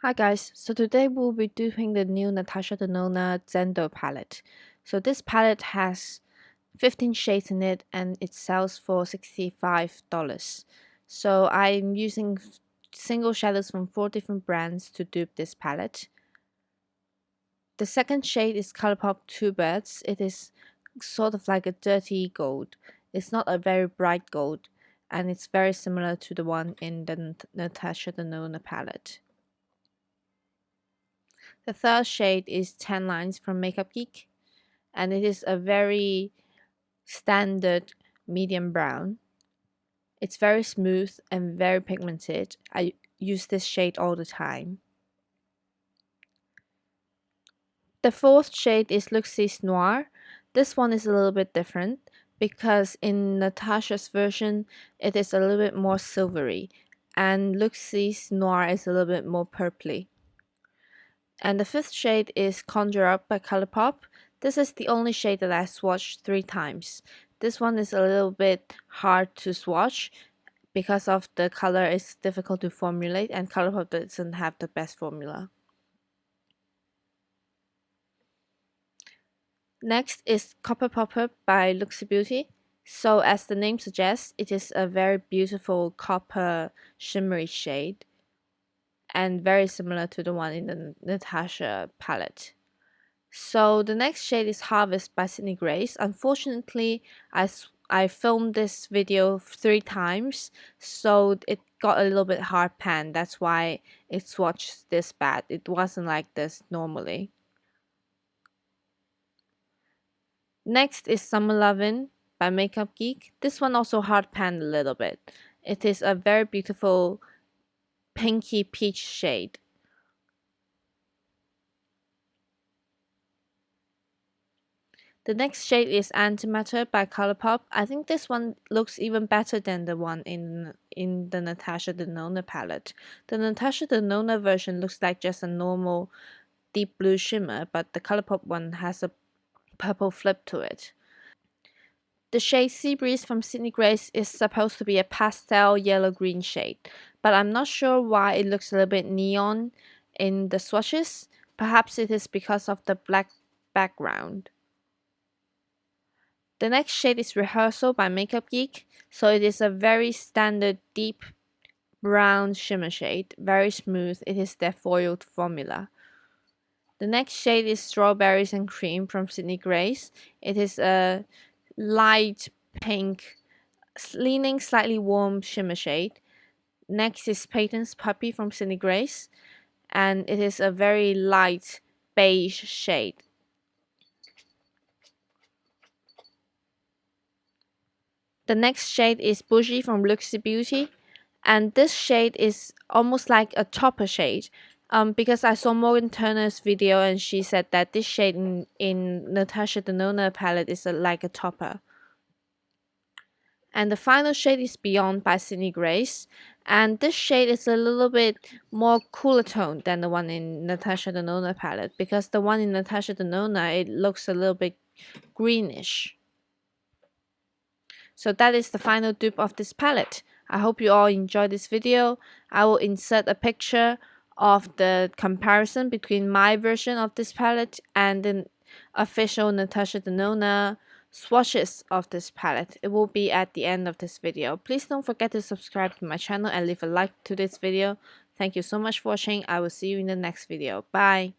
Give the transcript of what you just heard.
Hi guys, so today we'll be duping the new Natasha Denona Zendo palette. So this palette has 15 shades in it and it sells for $65. So I'm using single shadows from 4 different brands to dupe this palette. The second shade is Colourpop Two Birds. It is sort of like a dirty gold. It's not a very bright gold and it's very similar to the one in the Natasha Denona palette. The third shade is Tan Lines from Makeup Geek, and it is a very standard medium brown. It's very smooth and very pigmented. I use this shade all the time. The fourth shade is Looxi Noir. This one is a little bit different because in Natasha's version it is a little bit more silvery and Looxi Noir is a little bit more purpley. And the fifth shade is Conjour Up by Colourpop. This is the only shade that I swatched 3 times. This one is a little bit hard to swatch because of the color is difficult to formulate and Colourpop doesn't have the best formula. Next is Copper Popper by Looxi Beauty. So as the name suggests, it is a very beautiful copper shimmery shade and very similar to the one in the Natasha palette. So the next shade is Harvest by Sydney Grace. Unfortunately, I filmed this video 3 times, so it got a little bit hard pan. That's why it swatched this bad. It wasn't like this normally. Next is Summer Lovin by Makeup Geek. This one also hard panned a little bit. It is a very beautiful pinky peach shade. The next shade is Antimatter by Colourpop. I think this one looks even better than the one in the Natasha Denona palette. The Natasha Denona version looks like just a normal deep blue shimmer, but the Colourpop one has a purple flip to it. The shade Sea Breeze from Sydney Grace is supposed to be a pastel yellow-green shade, but I'm not sure why it looks a little bit neon in the swatches. Perhaps it is because of the black background. The next shade is Rehearsal by Makeup Geek. So it is a very standard deep brown shimmer shade, very smooth. It is their foiled formula. The next shade is Strawberries and Cream from Sydney Grace. It is a light pink, leaning slightly warm shimmer shade. Next is Payton's Puppy from Sydney Grace, and it is a very light beige shade. The next shade is Boujee from Looxi Beauty, and this shade is almost like a topper shade. Because I saw Morgan Turner's video and she said that this shade in Natasha Denona palette is like a topper. And the final shade is Beyond by Sydney Grace, and this shade is a little bit more cooler tone than the one in Natasha Denona palette because the one in Natasha Denona it looks a little bit greenish. So that is the final dupe of this palette. I hope you all enjoyed this video. I will insert a picture of the comparison between my version of this palette and the official Natasha Denona swatches of this palette. It will be at the end of this video. Please don't forget to subscribe to my channel and leave a like to this video. Thank you so much for watching. I will see you in the next video. Bye.